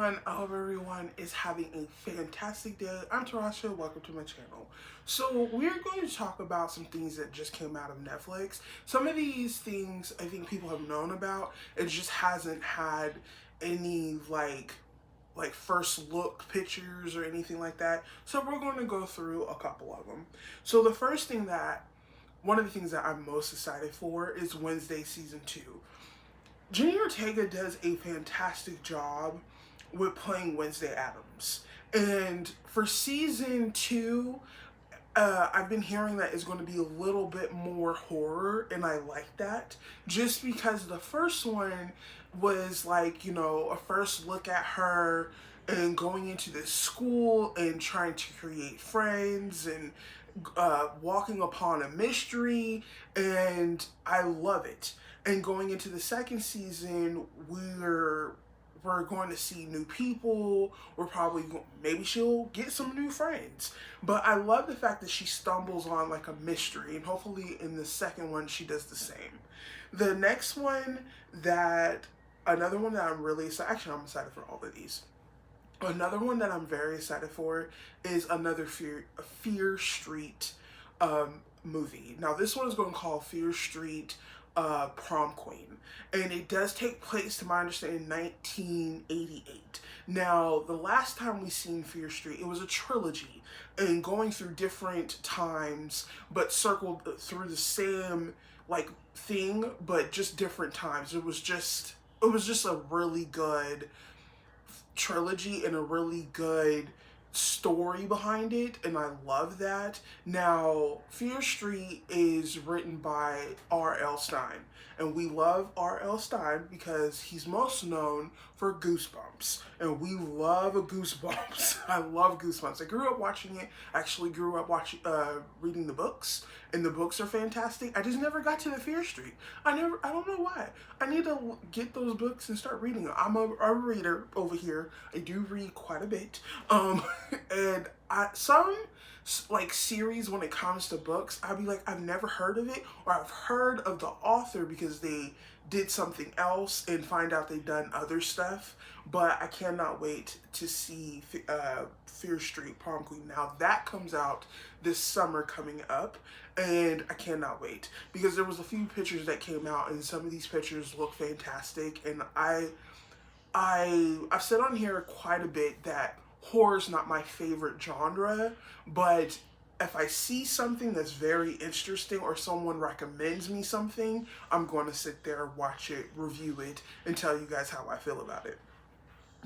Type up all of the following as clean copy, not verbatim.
everyone. I hope everyone is having a fantastic day. I'm Tarasha. Welcome to my channel. So we're going to talk about some things that just came out of Netflix. Some of these things I think people have known about. It just hasn't had any like first look pictures or anything like that. So we're going to go through a couple of them. So the first thing that one of the things that I'm most excited for is Wednesday season 2. Jenny Ortega does a fantastic job with playing Wednesday Addams. And for season 2, I've been hearing that it's going to be a little bit more horror, and I like that. Just because the first one was like, a first look at her and going into this school and trying to create friends and walking upon a mystery, and I love it. And going into the second season, we're going to see new people. We're probably maybe she'll get some new friends. But I love the fact that she stumbles on like a mystery, and hopefully in the second one she does the same. The next one that another one that I'm really excited. Actually, I'm excited for all of these. Another one that I'm very excited for is another Fear Street movie. Now, this one is going to call Fear Street Prom Queen, and it does take place, to my understanding, 1988. Now, the last time we seen Fear Street, it was a trilogy, and going through different times, but circled through the same like thing, but just different times. It was just a really good trilogy and a really good story behind it, and I love that. Now, Fear Street is written by R.L. Stine, and we love R.L. Stine because he's most known for Goosebumps, and we love a Goosebumps. I love Goosebumps. I grew up watching it. I actually grew up reading the books, and the books are fantastic. I just never got to the Fear Street. I don't know why. I need to get those books and start reading them. I'm a reader over here. I do read quite a bit. And some like series, when it comes to books, I'd be like, I've never heard of it, or I've heard of the author because they did something else and find out they've done other stuff. But I cannot wait to see Fear Street Prom Queen. Now that comes out this summer coming up, and I cannot wait because there was a few pictures that came out, and some of these pictures look fantastic. And I've said on here quite a bit that horror's not my favorite genre, but if I see something that's very interesting or someone recommends me something, I'm going to sit there, watch it, review it, and tell you guys how I feel about it.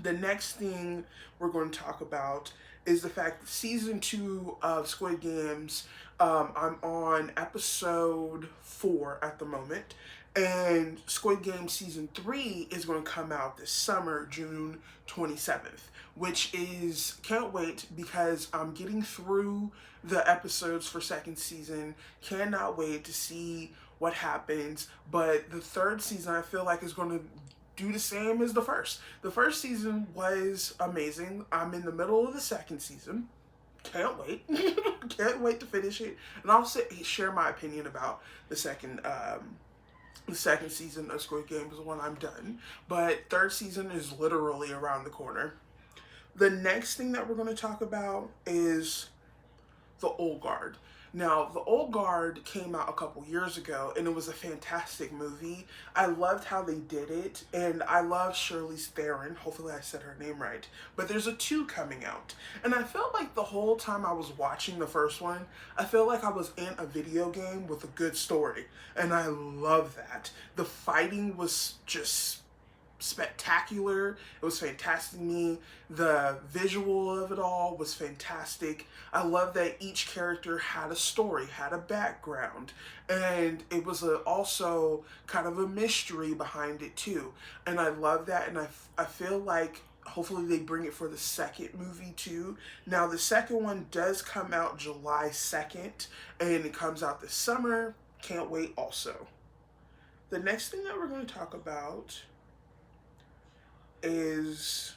The next thing we're going to talk about is the fact that season 2 of Squid Games, I'm on episode 4 at the moment, and Squid Game season 3 is going to come out this summer, June 27th, which is, can't wait because I'm getting through the episodes for second season. Cannot wait to see what happens. But the third season, I feel like, is going to do the same as the first. The first season was amazing. I'm in the middle of the second season. Can't wait. Can't wait to finish it. And I'll share my opinion about the second season of Squid Games when I'm done. But third season is literally around the corner. The next thing that we're going to talk about is The Old Guard. Now, The Old Guard came out a couple years ago, and it was a fantastic movie. I loved how they did it, and I love Charlize Theron. Hopefully I said her name right. But there's a 2 coming out. And I felt like the whole time I was watching the first one, I felt like I was in a video game with a good story. And I love that. The fighting was just spectacular. It was fantastic to me. The visual of it all was fantastic. I love that each character had a story, had a background, and it was also kind of a mystery behind it too. And I love that, and I feel like hopefully they bring it for the second movie too. Now the second one does come out July 2nd, and it comes out this summer. Can't wait also. The next thing that we're going to talk about is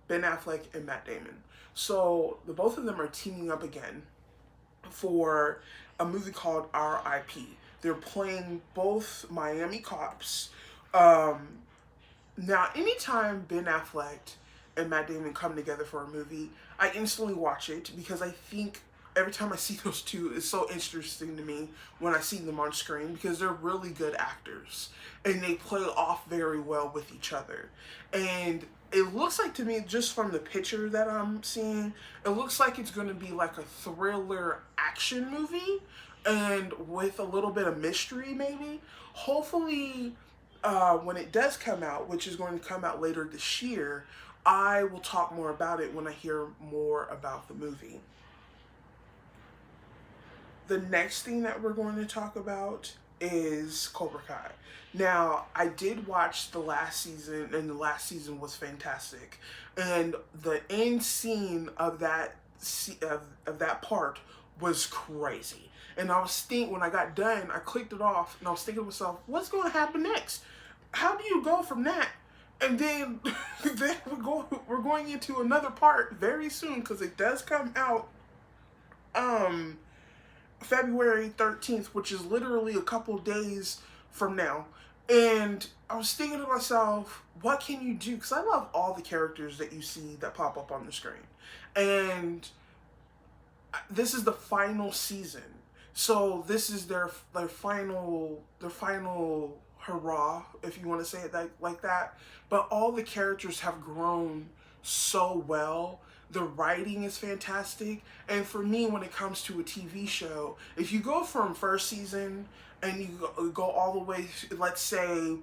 Ben Affleck and Matt Damon. So the both of them are teaming up again for a movie called R.I.P. They're playing both Miami cops. Now, anytime Ben Affleck and Matt Damon come together for a movie, I instantly watch it because I think every time I see those two, it's so interesting to me when I see them on screen because they're really good actors and they play off very well with each other. And it looks like to me, just from the picture that I'm seeing, it looks like it's going to be like a thriller action movie and with a little bit of mystery, maybe. Hopefully, when it does come out, which is going to come out later this year, I will talk more about it when I hear more about the movie. The next thing that we're going to talk about is Cobra Kai. Now, I did watch the last season, and the last season was fantastic. And the end scene of that part was crazy. And I was thinking, when I got done, I clicked it off, and I was thinking to myself, what's going to happen next? How do you go from that? And then, then we're going into another part very soon because it does come out February 13th, which is literally a couple days from now. And I was thinking to myself, what can you do? Because I love all the characters that you see that pop up on the screen. And this is the final season. So this is their final hurrah, if you want to say it like that. But all the characters have grown so well. The writing is fantastic. And for me, when it comes to a TV show, if you go from first season and you go all the way, let's say,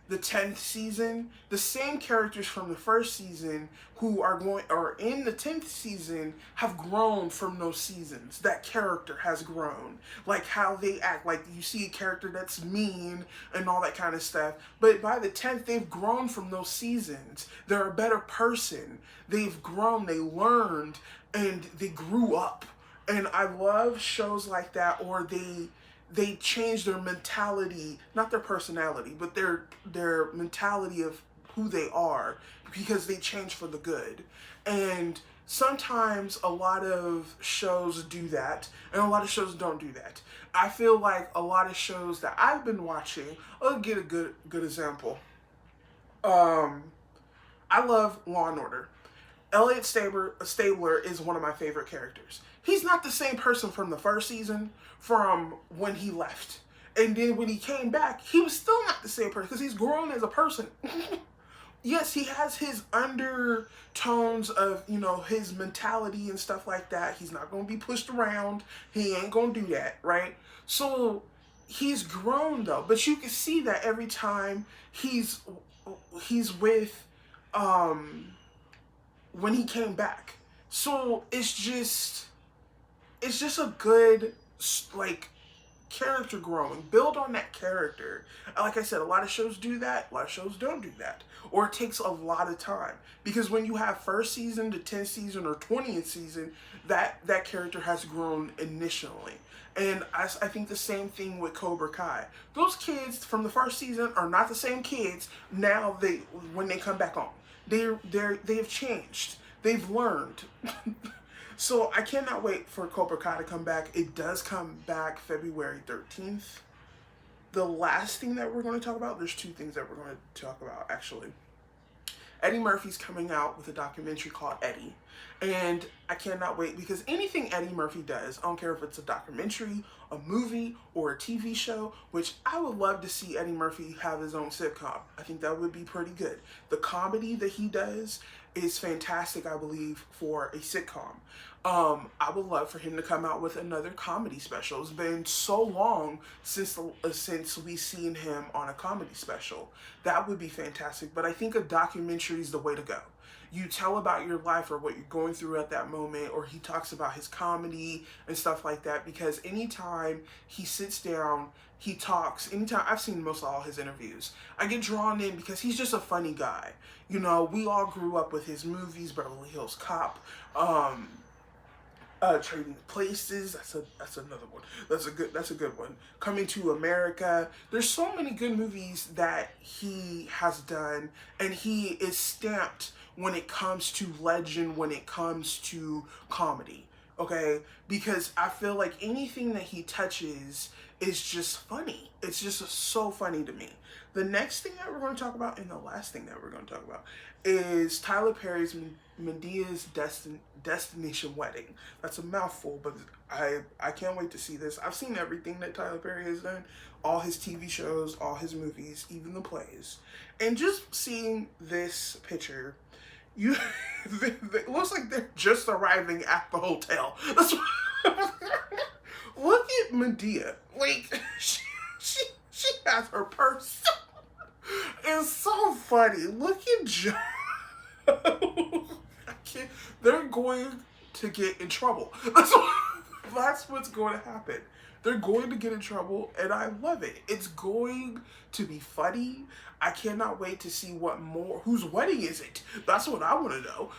the 10th season, the same characters from the first season who are in the 10th season have grown from those seasons. That character has grown. Like how they act, like you see a character that's mean and all that kind of stuff. But by the 10th, they've grown from those seasons. They're a better person. They've grown, they learned, and they grew up. And I love shows like that, or they change their mentality, not their personality, but their mentality of who they are because they change for the good. And sometimes a lot of shows do that, and a lot of shows don't do that. I feel like a lot of shows that I've been watching, I'll get a good example. I love Law and Order. Elliot Stabler is one of my favorite characters. He's not the same person from the first season from when he left. And then when he came back, he was still not the same person because he's grown as a person. Yes, he has his undertones of, his mentality and stuff like that. He's not going to be pushed around. He ain't going to do that, right? So he's grown though. But you can see that every time he's with when he came back. So it's just a good, like, character growing. Build on that character. Like I said, a lot of shows do that. A lot of shows don't do that. Or it takes a lot of time. Because when you have first season to 10th season or 20th season, that character has grown initially. And I think the same thing with Cobra Kai. Those kids from the first season are not the same kids now when they come back on. They've changed. They've learned. So I cannot wait for Cobra Kai to come back. It does come back February 13th. The last thing that we're going to talk about, there's two things that we're going to talk about actually. Eddie Murphy's coming out with a documentary called Eddie. And I cannot wait because anything Eddie Murphy does, I don't care if it's a documentary, a movie, or a TV show, which I would love to see Eddie Murphy have his own sitcom. I think that would be pretty good. The comedy that he does is fantastic, I believe, for a sitcom. I would love for him to come out with another comedy special. It's been so long since we've seen him on a comedy special. That would be fantastic. But I think a documentary is the way to go. You tell about your life or what you're going through at that moment, or he talks about his comedy and stuff like that, because anytime he sits down, he talks, anytime I've seen most of all his interviews, I get drawn in because he's just a funny guy. We all grew up with his movies, Beverly Hills Cop, Trading Places, that's another one. That's a good one. Coming to America. There's so many good movies that he has done, and he is stamped when it comes to legend, when it comes to comedy. Okay? Because I feel like anything that he touches is just funny. It's just so funny to me. The next thing that we're going to talk about, and the last thing that we're going to talk about, is Tyler Perry's Medea's Destination Wedding. That's a mouthful, but I can't wait to see this. I've seen everything that Tyler Perry has done, all his TV shows, all his movies, even the plays. And just seeing this picture, it looks like they're just arriving at the hotel. That's what, look at Madea. Like, she has her purse. It's so funny. Look at Joe. They're going to get in trouble. That's what's going to happen. They're going to get in trouble, and I love it. It's going to be funny. I cannot wait to see whose wedding is it? That's what I want to know.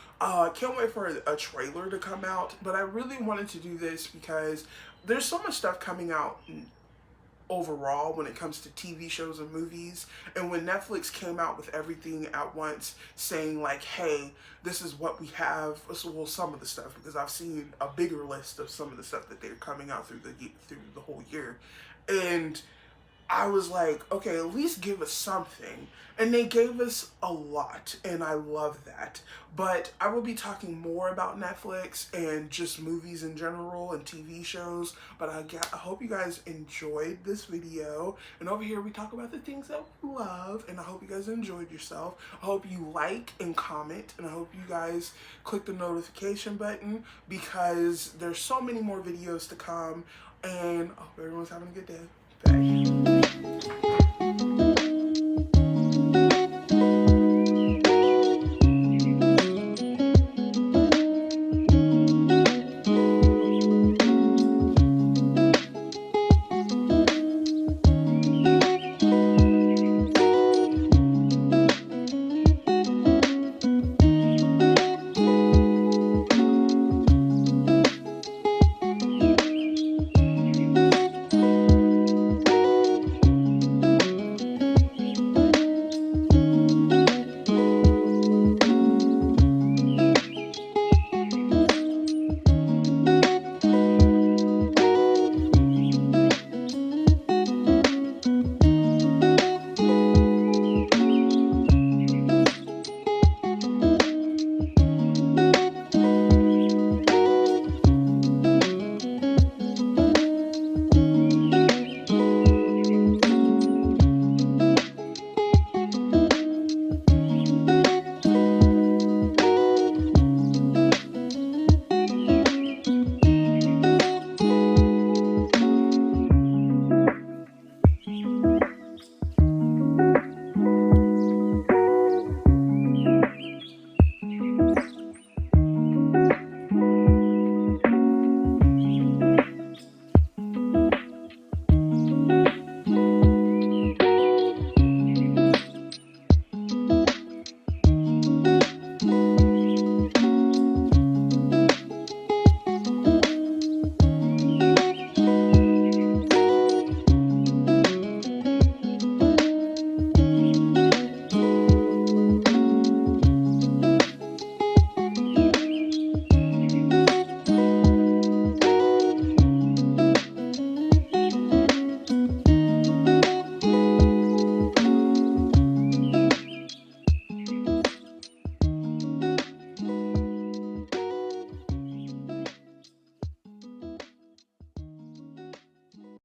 Can't wait for a trailer to come out, but I really wanted to do this because there's so much stuff coming out overall when it comes to TV shows and movies. And when Netflix came out with everything at once, saying like, hey, this is what we have, well, some of the stuff, because I've seen a bigger list of some of the stuff that they're coming out through the whole year. And I was like, okay, at least give us something. And they gave us a lot, and I love that. But I will be talking more about Netflix and just movies in general and TV shows. But I hope you guys enjoyed this video. And over here we talk about the things that we love. And I hope you guys enjoyed yourself. I hope you like and comment. And I hope you guys click the notification button, because there's so many more videos to come. And I hope everyone's having a good day. Bye.